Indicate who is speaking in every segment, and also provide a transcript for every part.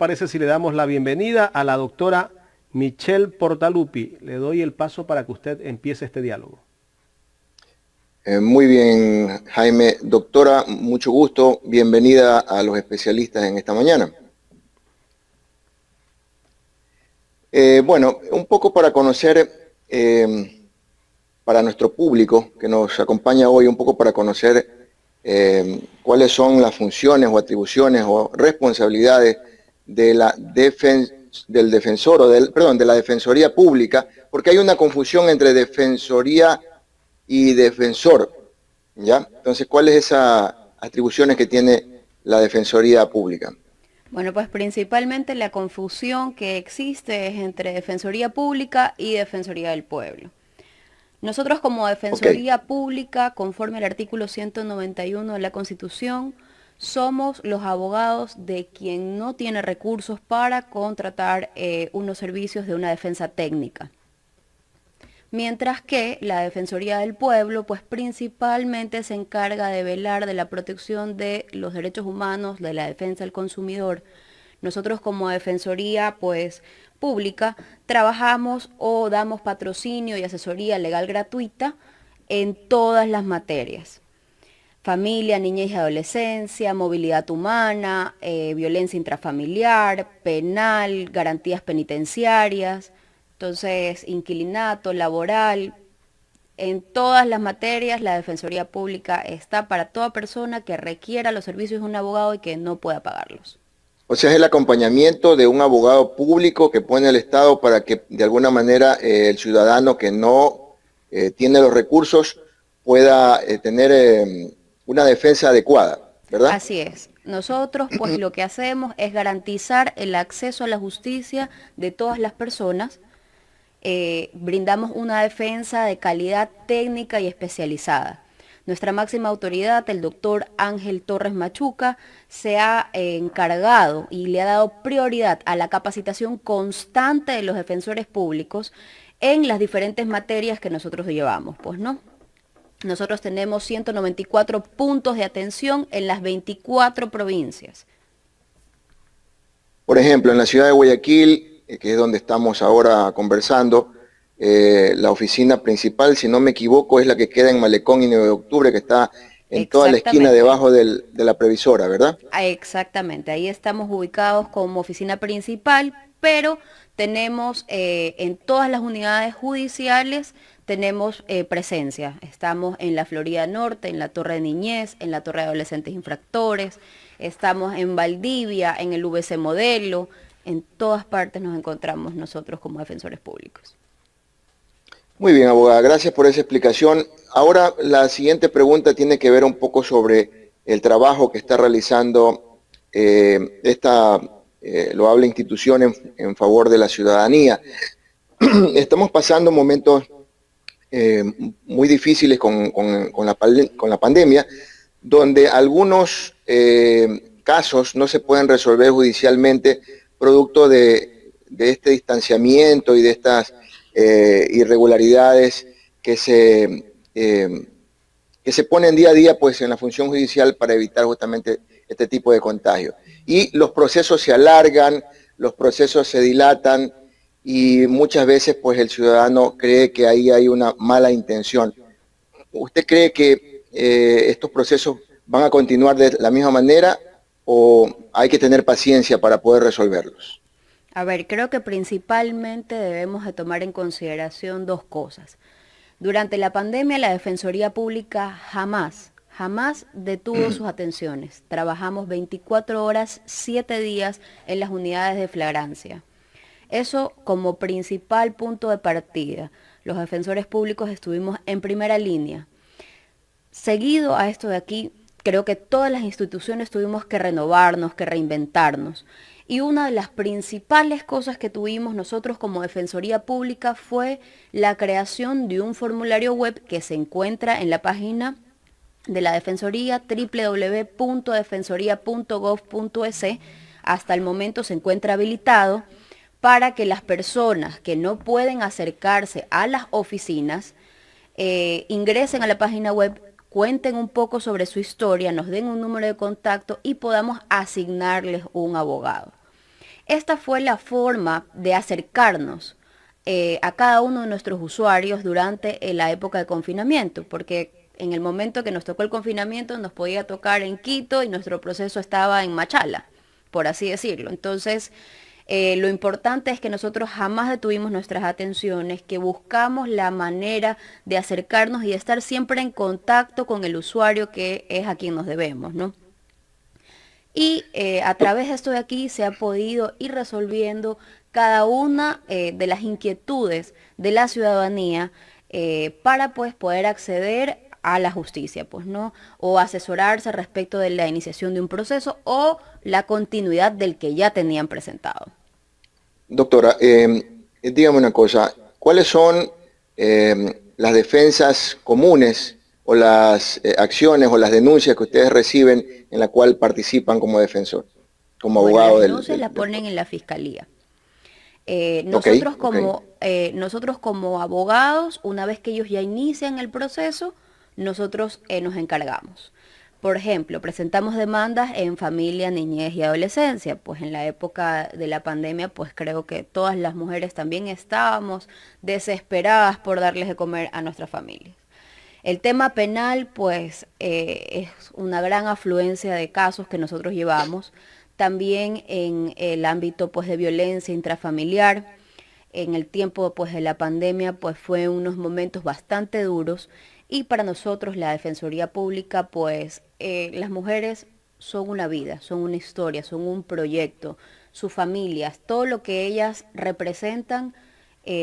Speaker 1: parece si le damos la bienvenida a la doctora Michelle Portaluppi? Le doy el paso para que usted empiece este diálogo.
Speaker 2: Muy bien, Jaime. Doctora, mucho gusto. Bienvenida a los especialistas en esta mañana. Bueno, un poco para conocer, para nuestro público que nos acompaña hoy, un poco para conocer cuáles son las funciones o atribuciones o responsabilidades de la del defensor, de la Defensoría Pública, porque hay una confusión entre Defensoría y defensor, ¿ya? Entonces, ¿cuáles esas atribuciones que tiene la Defensoría Pública?
Speaker 3: Bueno, pues principalmente la confusión que existe es entre Defensoría Pública y Defensoría del Pueblo. Nosotros como Defensoría Pública, conforme al artículo 191 de la Constitución, somos los abogados de quien no tiene recursos para contratar unos servicios de una defensa técnica. Mientras que la Defensoría del Pueblo, pues principalmente se encarga de velar de la protección de los derechos humanos, de la defensa del consumidor. Nosotros como Defensoría, pues, pública, trabajamos o damos patrocinio y asesoría legal gratuita en todas las materias. Familia, niñez y adolescencia, movilidad humana, violencia intrafamiliar, penal, garantías penitenciarias. Entonces, inquilinato, laboral, en todas las materias la Defensoría Pública está para toda persona que requiera los servicios de un abogado y que no pueda pagarlos.
Speaker 2: O sea, es el acompañamiento de un abogado público que pone el Estado para que de alguna manera el ciudadano que no tiene los recursos pueda tener una defensa adecuada, ¿verdad?
Speaker 3: Así es. Nosotros pues lo que hacemos es garantizar el acceso a la justicia de todas las personas. Brindamos una defensa de calidad técnica y especializada. Nuestra máxima autoridad, el doctor Ángel Torres Machuca, se ha encargado y le ha dado prioridad a la capacitación constante de los defensores públicos en las diferentes materias que nosotros llevamos, pues, ¿no? Nosotros tenemos 194 puntos de atención en las 24 provincias.
Speaker 2: Por ejemplo, en la ciudad de Guayaquil, que es donde estamos ahora conversando, la oficina principal, si no me equivoco, es la que queda en Malecón y 9 de Octubre, que está en toda la esquina debajo de la previsora, ¿verdad?
Speaker 3: Exactamente, ahí estamos ubicados como oficina principal, pero tenemos en todas las unidades judiciales, tenemos presencia. Estamos en la Florida Norte, en la Torre de Niñez, en la Torre de Adolescentes Infractores, estamos en Valdivia, en el VC Modelo, en todas partes nos encontramos nosotros como defensores públicos.
Speaker 2: Muy bien, abogada, gracias por esa explicación. Ahora la siguiente pregunta tiene que ver un poco sobre el trabajo que está realizando esta loable institución en favor de la ciudadanía. Estamos pasando momentos muy difíciles con la pandemia, donde algunos casos no se pueden resolver judicialmente producto de este distanciamiento y de estas irregularidades que se ponen día a día pues, en la función judicial para evitar justamente este tipo de contagios. Y los procesos se alargan, los procesos se dilatan y muchas veces pues, el ciudadano cree que ahí hay una mala intención. ¿Usted cree que estos procesos van a continuar de la misma manera o hay que tener paciencia para poder resolverlos?
Speaker 3: A ver, creo que principalmente debemos de tomar en consideración dos cosas. Durante la pandemia la Defensoría Pública jamás detuvo sus atenciones. Trabajamos 24 horas, 7 días en las unidades de flagrancia. Eso como principal punto de partida. Los defensores públicos estuvimos en primera línea. Seguido a esto de aquí, creo que todas las instituciones tuvimos que renovarnos, que reinventarnos. Y una de las principales cosas que tuvimos nosotros como Defensoría Pública fue la creación de un formulario web que se encuentra en la página de la Defensoría, www.defensoria.gov.es. Hasta el momento se encuentra habilitado para que las personas que no pueden acercarse a las oficinas ingresen a la página web, cuenten un poco sobre su historia, nos den un número de contacto y podamos asignarles un abogado. Esta fue la forma de acercarnos a cada uno de nuestros usuarios durante la época de confinamiento, porque en el momento que nos tocó el confinamiento nos podía tocar en Quito y nuestro proceso estaba en Machala, por así decirlo. Entonces, lo importante es que nosotros jamás detuvimos nuestras atenciones, que buscamos la manera de acercarnos y de estar siempre en contacto con el usuario, que es a quien nos debemos, ¿no? Y a través de esto de aquí se ha podido ir resolviendo cada una de las inquietudes de la ciudadanía para pues poder acceder a la justicia, pues, ¿no? O asesorarse respecto de la iniciación de un proceso o la continuidad del que ya tenían presentado.
Speaker 2: Doctora, dígame una cosa, ¿cuáles son las defensas comunes o las acciones o las denuncias que ustedes reciben en la cual participan como defensor, como
Speaker 3: Bueno,
Speaker 2: abogado
Speaker 3: las
Speaker 2: del,
Speaker 3: denuncias
Speaker 2: del,
Speaker 3: las
Speaker 2: del
Speaker 3: ponen en la fiscalía.
Speaker 2: Ok, ok.
Speaker 3: Nosotros como abogados, una vez que ellos ya inician el proceso, nosotros nos encargamos. Por ejemplo, presentamos demandas en familia, niñez y adolescencia. Pues en la época de la pandemia, pues creo que todas las mujeres también estábamos desesperadas por darles de comer a nuestras familias. El tema penal, pues, es una gran afluencia de casos que nosotros llevamos. También en el ámbito, pues, de violencia intrafamiliar. En el tiempo, pues, de la pandemia, pues, fue unos momentos bastante duros. Y para nosotros, la Defensoría Pública, pues, las mujeres son una vida, son una historia, son un proyecto, sus familias, todo lo que ellas representan,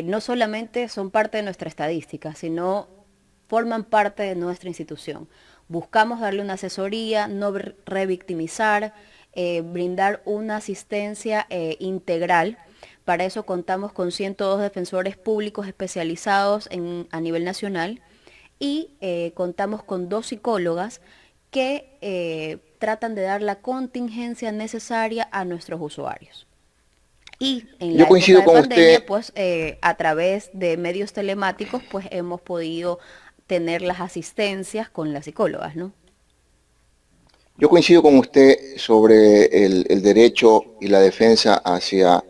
Speaker 3: no solamente son parte de nuestra estadística, sino forman parte de nuestra institución. Buscamos darle una asesoría, no revictimizar, brindar una asistencia integral. Para eso contamos con 102 defensores públicos especializados a nivel nacional y contamos con 2 psicólogas que tratan de dar la contingencia necesaria a nuestros usuarios. Y en
Speaker 2: Yo
Speaker 3: la época
Speaker 2: coincido
Speaker 3: de
Speaker 2: con usted.
Speaker 3: pandemia, pues a través de medios telemáticos, pues hemos podido tener las asistencias con las psicólogas, ¿no?
Speaker 2: Yo coincido con usted sobre el derecho y la defensa hacia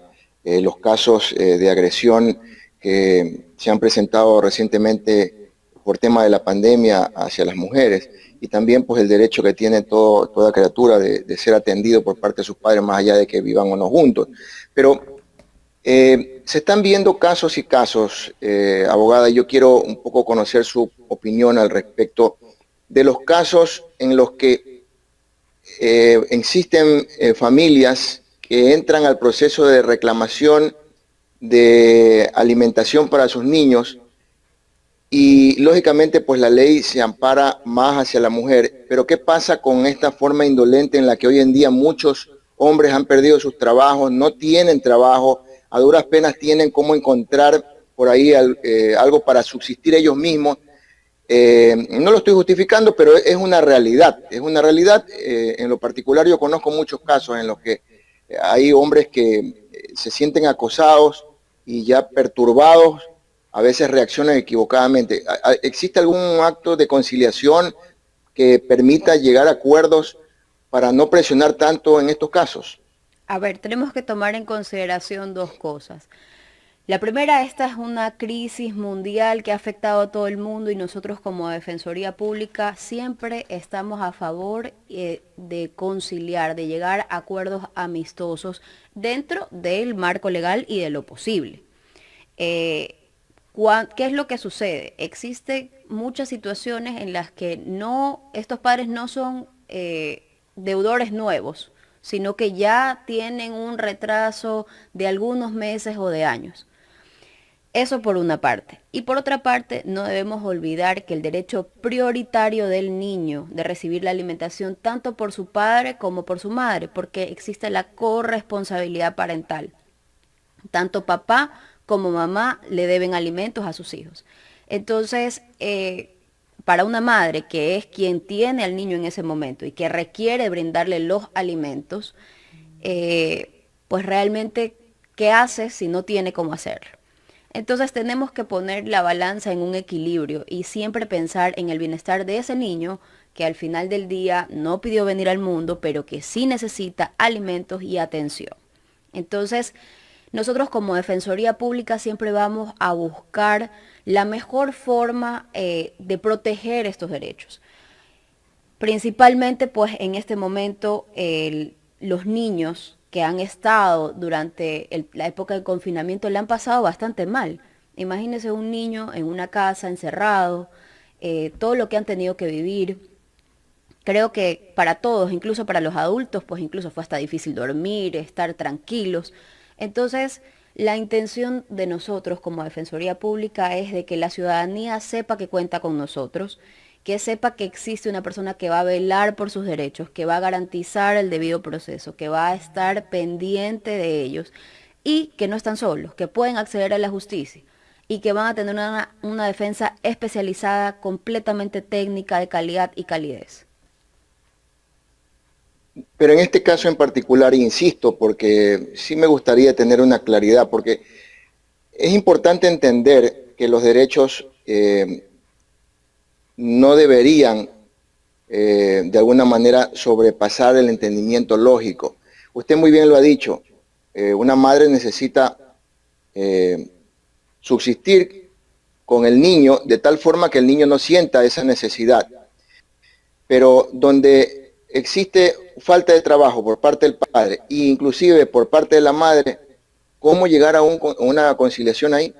Speaker 2: los casos de agresión que se han presentado recientemente por tema de la pandemia hacia las mujeres y también pues el derecho que tiene toda criatura de ser atendido por parte de sus padres más allá de que vivan o no juntos. Pero se están viendo casos y casos, abogada, y yo quiero un poco conocer su opinión al respecto de los casos en los que existen familias que entran al proceso de reclamación de alimentación para sus niños y lógicamente pues la ley se ampara más hacia la mujer, pero ¿qué pasa con esta forma indolente en la que hoy en día muchos hombres han perdido sus trabajos, no tienen trabajo, a duras penas tienen cómo encontrar por ahí algo para subsistir ellos mismos? No lo estoy justificando, pero es una realidad. Es una realidad. En lo particular yo conozco muchos casos en los que hay hombres que se sienten acosados y ya perturbados, a veces reaccionan equivocadamente. ¿Existe algún acto de conciliación que permita llegar a acuerdos para no presionar tanto en estos casos?
Speaker 3: A ver, tenemos que tomar en consideración 2 cosas. La primera, esta es una crisis mundial que ha afectado a todo el mundo y nosotros como Defensoría Pública siempre estamos a favor de conciliar, de llegar a acuerdos amistosos dentro del marco legal y de lo posible. ¿Qué es lo que sucede? Existen muchas situaciones en las que estos padres no son deudores nuevos, sino que ya tienen un retraso de algunos meses o de años. Eso por una parte. Y por otra parte, no debemos olvidar que el derecho prioritario del niño de recibir la alimentación tanto por su padre como por su madre, porque existe la corresponsabilidad parental. Tanto papá como mamá le deben alimentos a sus hijos. Entonces, para una madre que es quien tiene al niño en ese momento y que requiere brindarle los alimentos, pues realmente, ¿qué hace si no tiene cómo hacerlo? Entonces tenemos que poner la balanza en un equilibrio y siempre pensar en el bienestar de ese niño que al final del día no pidió venir al mundo, pero que sí necesita alimentos y atención. Entonces, nosotros como Defensoría Pública siempre vamos a buscar la mejor forma de proteger estos derechos. Principalmente, pues en este momento, los niños que han estado durante la época de confinamiento le han pasado bastante mal. Imagínense un niño en una casa encerrado, todo lo que han tenido que vivir. Creo que para todos, incluso para los adultos, pues incluso fue hasta difícil dormir, estar tranquilos. Entonces, la intención de nosotros como Defensoría Pública es de que la ciudadanía sepa que cuenta con nosotros, que sepa que existe una persona que va a velar por sus derechos, que va a garantizar el debido proceso, que va a estar pendiente de ellos y que no están solos, que pueden acceder a la justicia y que van a tener una defensa especializada, completamente técnica, de calidad y calidez.
Speaker 2: Pero en este caso en particular, insisto, porque sí me gustaría tener una claridad, porque es importante entender que los derechos no deberían de alguna manera sobrepasar el entendimiento lógico. Usted muy bien lo ha dicho, una madre necesita subsistir con el niño de tal forma que el niño no sienta esa necesidad. Pero donde existe falta de trabajo por parte del padre e inclusive por parte de la madre, ¿cómo llegar a una conciliación ahí?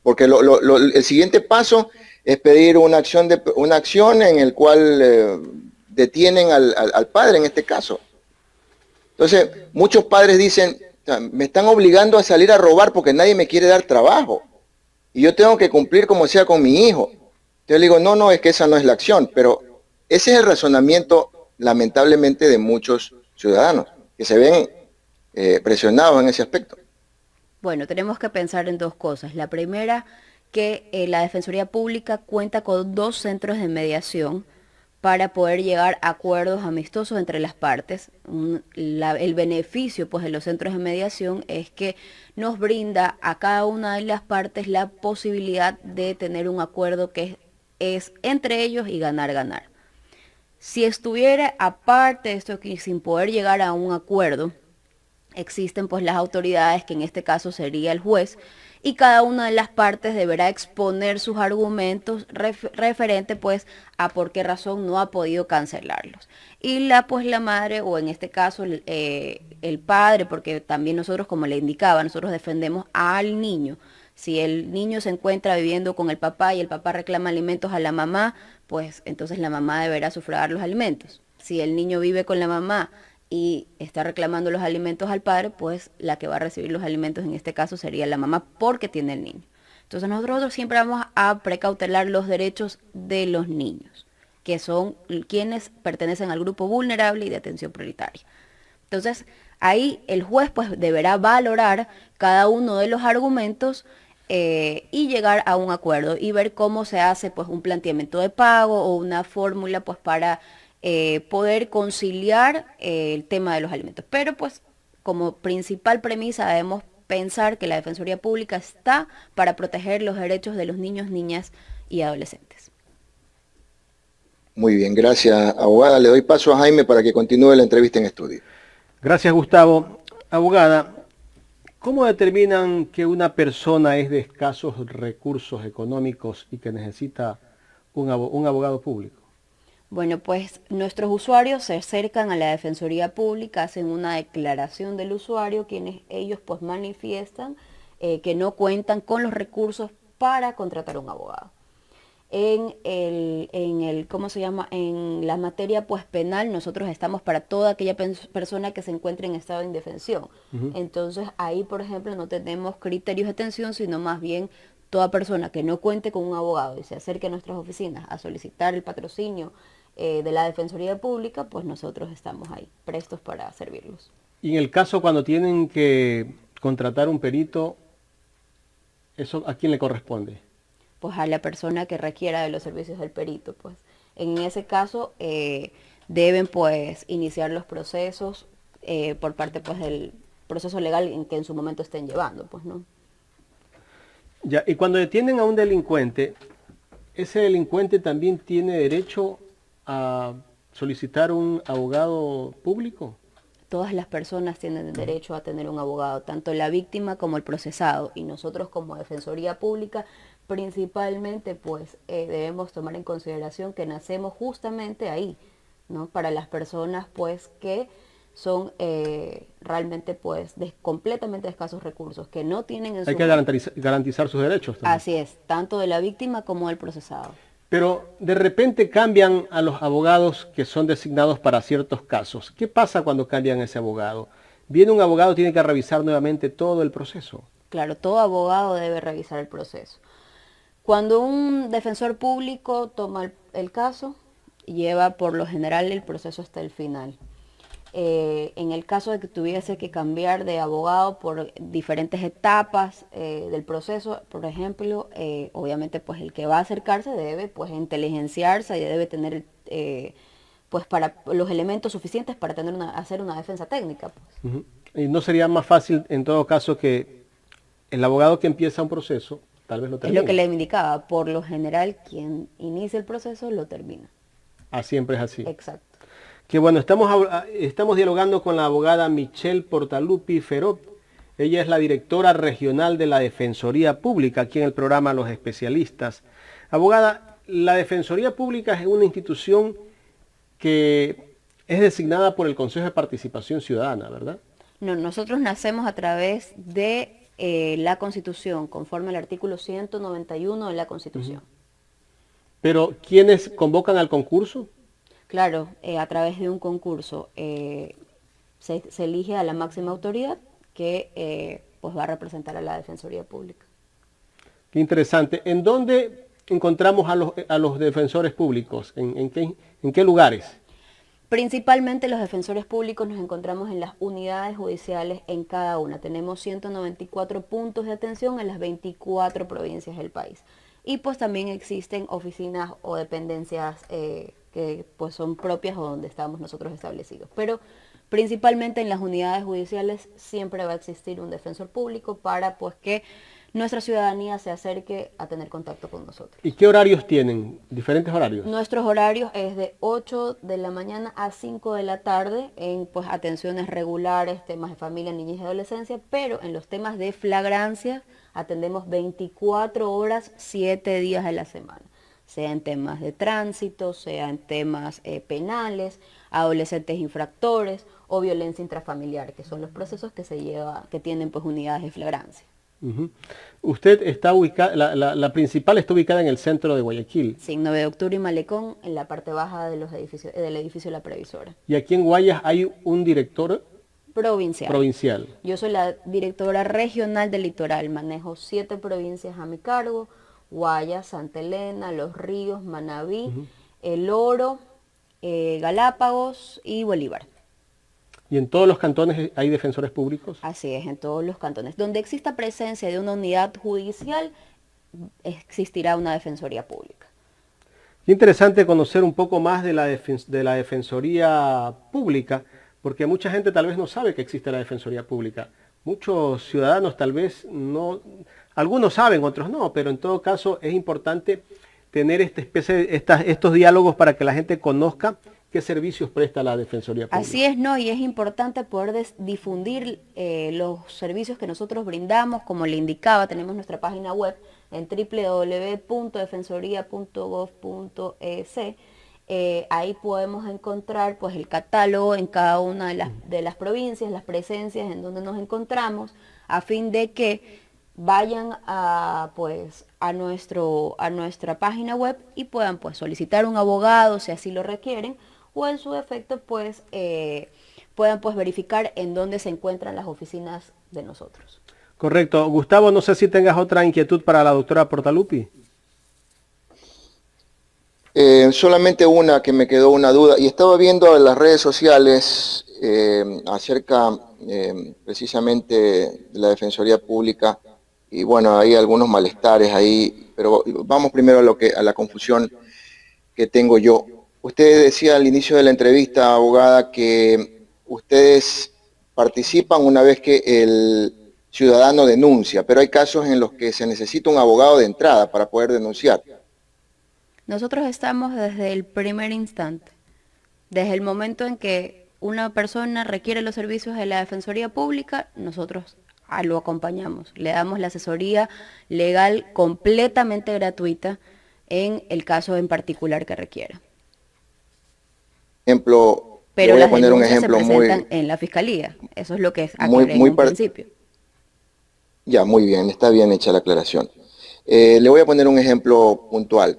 Speaker 2: Porque el siguiente paso es pedir una acción en el cual detienen al padre en este caso. Entonces, muchos padres dicen, me están obligando a salir a robar porque nadie me quiere dar trabajo. Y yo tengo que cumplir como sea con mi hijo. Yo le digo, no, es que esa no es la acción. Pero ese es el razonamiento, lamentablemente, de muchos ciudadanos que se ven presionados en ese aspecto.
Speaker 3: Bueno, tenemos que pensar en dos cosas. La primera, que la Defensoría Pública cuenta con 2 centros de mediación para poder llegar a acuerdos amistosos entre las partes. El beneficio, pues, de los centros de mediación es que nos brinda a cada una de las partes la posibilidad de tener un acuerdo que es entre ellos y ganar. Si estuviera aparte de esto, que sin poder llegar a un acuerdo, existen pues las autoridades, que en este caso sería el juez, y cada una de las partes deberá exponer sus argumentos referente pues a por qué razón no ha podido cancelarlos. Y la madre, o en este caso el padre, porque también nosotros, como le indicaba, nosotros defendemos al niño. Si el niño se encuentra viviendo con el papá y el papá reclama alimentos a la mamá, pues entonces la mamá deberá sufragar los alimentos. Si el niño vive con la mamá y está reclamando los alimentos al padre, pues la que va a recibir los alimentos en este caso sería la mamá, porque tiene el niño. Entonces nosotros siempre vamos a precautelar los derechos de los niños, que son quienes pertenecen al grupo vulnerable y de atención prioritaria. Entonces ahí el juez pues deberá valorar cada uno de los argumentos y llegar a un acuerdo y ver cómo se hace pues un planteamiento de pago o una fórmula pues para poder conciliar el tema de los alimentos. Pero pues como principal premisa debemos pensar que la Defensoría Pública está para proteger los derechos de los niños, niñas y adolescentes.
Speaker 2: Muy bien, gracias, abogada. Le doy paso a Jaime para que continúe la entrevista en estudio.
Speaker 1: Gracias, Gustavo. Abogada, ¿cómo determinan que una persona es de escasos recursos económicos y que necesita un abogado público?
Speaker 3: Bueno, pues nuestros usuarios se acercan a la Defensoría Pública, hacen una declaración del usuario, quienes ellos pues manifiestan que no cuentan con los recursos para contratar un abogado. ¿Cómo se llama? En la materia pues penal, nosotros estamos para toda aquella persona que se encuentre en estado de indefensión. Entonces ahí, por ejemplo, no tenemos criterios de atención, sino más bien toda persona que no cuente con un abogado y se acerque a nuestras oficinas a solicitar el patrocinio de la Defensoría Pública, pues nosotros estamos ahí, prestos para servirlos.
Speaker 1: Y en el caso cuando tienen que contratar un perito, ¿eso a quién le corresponde?
Speaker 3: Pues a la persona que requiera de los servicios del perito, pues. En ese caso deben pues iniciar los procesos por parte pues del proceso legal en que en su momento estén llevando, pues, ¿no?
Speaker 1: Ya, y cuando detienen a un delincuente, ¿ese delincuente también tiene derecho a solicitar un abogado público?
Speaker 3: todas las personas tienen derecho a tener un abogado, tanto la víctima como el procesado, y nosotros como Defensoría Pública principalmente pues debemos tomar en consideración que nacemos justamente ahí, ¿no? Para las personas pues que son realmente pues completamente de escasos recursos, que no tienen en
Speaker 1: Hay
Speaker 3: su
Speaker 1: que garantizar sus derechos también.
Speaker 3: Así es, tanto de la víctima como del procesado.
Speaker 1: Pero de repente cambian a los abogados que son designados para ciertos casos. ¿Qué pasa cuando cambian a ese abogado? Viene un abogado, tiene que revisar nuevamente todo el proceso.
Speaker 3: Claro, todo abogado debe revisar el proceso. Cuando un defensor público toma el caso, lleva por lo general el proceso hasta el final. En el caso de que tuviese que cambiar de abogado por diferentes etapas del proceso, por ejemplo, obviamente pues el que va a acercarse debe pues inteligenciarse y debe tener pues para los elementos suficientes para hacer una defensa técnica. Pues.
Speaker 1: ¿Y no sería más fácil en todo caso que el abogado que empieza un proceso tal vez lo termine?
Speaker 3: Es lo que le indicaba, por lo general quien inicia el proceso lo termina.
Speaker 1: Ah, siempre es así.
Speaker 3: Exacto.
Speaker 1: Que bueno, estamos dialogando con la abogada Michelle Portaluppi Ferop. Ella es la directora regional de la Defensoría Pública, aquí en el programa Los Especialistas. Abogada, la Defensoría Pública es una institución que es designada por el Consejo de Participación Ciudadana, ¿verdad?
Speaker 3: No, nosotros nacemos a través de la Constitución, conforme al artículo 191 de la Constitución.
Speaker 1: Pero, ¿quiénes convocan al concurso?
Speaker 3: Claro, a través de un concurso se elige a la máxima autoridad que pues va a representar a la Defensoría Pública.
Speaker 1: Qué interesante. ¿En dónde encontramos a los defensores públicos? ¿En qué lugares?
Speaker 3: Principalmente los defensores públicos nos encontramos en las unidades judiciales en cada una. Tenemos 194 puntos de atención en las 24 provincias del país. Y pues también existen oficinas o dependencias que pues son propias o donde estamos nosotros establecidos. Pero principalmente en las unidades judiciales siempre va a existir un defensor público para pues que nuestra ciudadanía se acerque a tener contacto con nosotros.
Speaker 1: ¿Y qué horarios tienen? ¿Diferentes horarios?
Speaker 3: Nuestros horarios es de 8 de la mañana a 5 de la tarde en pues atenciones regulares, temas de familia, niñez y adolescencia, pero en los temas de flagrancia atendemos 24 horas, 7 días de la semana, sea en temas de tránsito, sea en temas penales, adolescentes infractores o violencia intrafamiliar, que son los procesos que tienen pues unidades de flagrancia.
Speaker 1: Usted está ubicada, la principal está ubicada en el centro de Guayaquil.
Speaker 3: Sí, 9 de octubre y Malecón, en la parte baja de los edificios, del edificio La Previsora.
Speaker 1: Y aquí en Guayas hay un director
Speaker 3: provincial. Yo soy la directora regional del litoral, manejo 7 provincias a mi cargo: Guayas, Santa Elena, Los Ríos, Manabí, El Oro, Galápagos y Bolívar.
Speaker 1: ¿Y en todos los cantones hay defensores públicos?
Speaker 3: Así es, en todos los cantones. Donde exista presencia de una unidad judicial, existirá una defensoría pública.
Speaker 1: Qué interesante conocer un poco más de la defensoría pública, porque mucha gente tal vez no sabe que existe la defensoría pública. Muchos ciudadanos tal vez no, algunos saben, otros no, pero en todo caso es importante tener estos diálogos para que la gente conozca qué servicios presta la Defensoría Pública.
Speaker 3: Así es, ¿no? Y es importante poder difundir los servicios que nosotros brindamos. Como le indicaba, tenemos nuestra página web en www.defensoría.gov.es. Ahí podemos encontrar pues el catálogo en cada una de las provincias, las presencias en donde nos encontramos, a fin de que vayan a nuestra página web y puedan pues solicitar un abogado si así lo requieren, o en su defecto pues puedan pues verificar en dónde se encuentran las oficinas de nosotros.
Speaker 1: Correcto. Gustavo, no sé si tengas otra inquietud para la doctora Portaluppi.
Speaker 2: Solamente una que me quedó una duda, y estaba viendo en las redes sociales acerca precisamente de la Defensoría Pública, y bueno, hay algunos malestares ahí, pero vamos primero a la confusión que tengo yo. Usted decía al inicio de la entrevista, abogada, que ustedes participan una vez que el ciudadano denuncia, pero hay casos en los que se necesita un abogado de entrada para poder denunciar.
Speaker 3: Nosotros estamos desde el primer instante, desde el momento en que una persona requiere los servicios de la Defensoría Pública, nosotros lo acompañamos, le damos la asesoría legal completamente gratuita en el caso en particular que requiera.
Speaker 2: Ejemplo,
Speaker 3: Pero
Speaker 2: voy a
Speaker 3: las
Speaker 2: poner un
Speaker 3: denuncias se
Speaker 2: ejemplo
Speaker 3: presentan en la Fiscalía, eso es lo que
Speaker 2: muy,
Speaker 3: aclaré en
Speaker 2: muy
Speaker 3: un principio.
Speaker 2: Ya, muy bien, está bien hecha la aclaración. Le voy a poner un ejemplo puntual.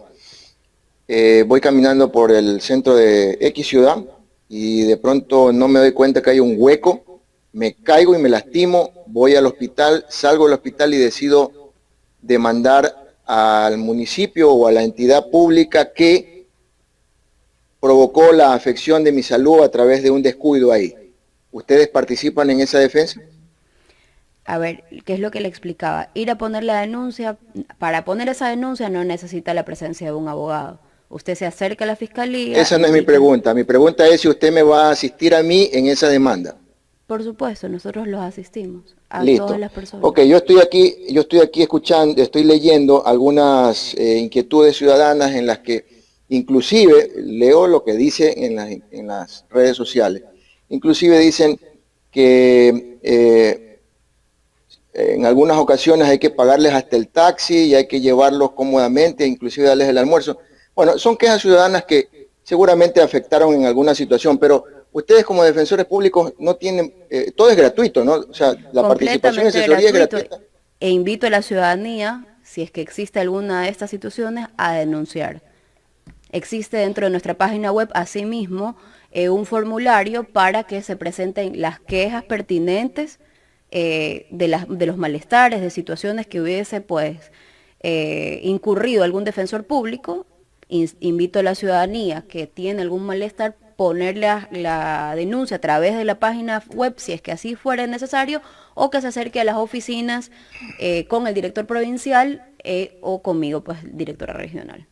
Speaker 2: Voy caminando por el centro de X ciudad y de pronto no me doy cuenta que hay un hueco, me caigo y me lastimo, voy al hospital, salgo del hospital y decido demandar al municipio o a la entidad pública que provocó la afección de mi salud a través de un descuido ahí. ¿Ustedes participan en esa defensa?
Speaker 3: A ver, ¿qué es lo que le explicaba? Ir a poner la denuncia, para poner esa denuncia no necesita la presencia de un abogado. Usted se acerca a la fiscalía,
Speaker 2: Esa no es mi pregunta. Mi pregunta es si usted me va a asistir a mí en esa demanda.
Speaker 3: Por supuesto, nosotros los asistimos a todas
Speaker 2: Listo.
Speaker 3: las personas.
Speaker 2: Ok, yo estoy aquí escuchando, estoy leyendo algunas inquietudes ciudadanas en las que inclusive leo lo que dice en las redes sociales. Inclusive dicen que en algunas ocasiones hay que pagarles hasta el taxi y hay que llevarlos cómodamente, inclusive darles el almuerzo. Bueno, son quejas ciudadanas que seguramente afectaron en alguna situación, pero ustedes como defensores públicos no tienen, todo es gratuito, ¿no? O sea, la participación y asesoría es gratuita.
Speaker 3: E invito a la ciudadanía, si es que existe alguna de estas situaciones, a denunciar. Existe dentro de nuestra página web, asimismo, un formulario para que se presenten las quejas pertinentes de los malestares, de situaciones que hubiese pues incurrido algún defensor público. Invito a la ciudadanía que tiene algún malestar poner la denuncia a través de la página web si es que así fuera necesario, o que se acerque a las oficinas con el director provincial o conmigo, pues directora regional.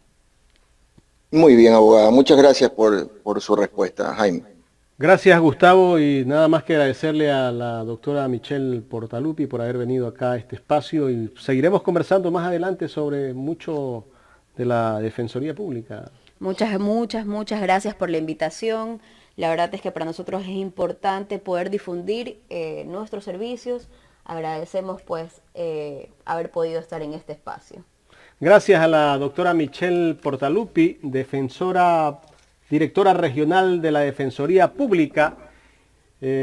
Speaker 2: Muy bien, abogada. Muchas gracias por su respuesta, Jaime.
Speaker 1: Gracias, Gustavo, y nada más que agradecerle a la doctora Michelle Portaluppi por haber venido acá a este espacio, y seguiremos conversando más adelante sobre mucho de la Defensoría Pública.
Speaker 3: Muchas gracias por la invitación. La verdad es que para nosotros es importante poder difundir nuestros servicios. Agradecemos pues haber podido estar en este espacio.
Speaker 1: Gracias a la doctora Michelle Portaluppi, directora regional de la Defensoría Pública.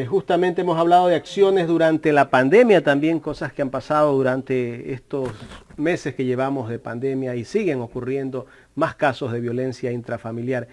Speaker 1: Justamente hemos hablado de acciones durante la pandemia, también cosas que han pasado durante estos meses que llevamos de pandemia y siguen ocurriendo más casos de violencia intrafamiliar.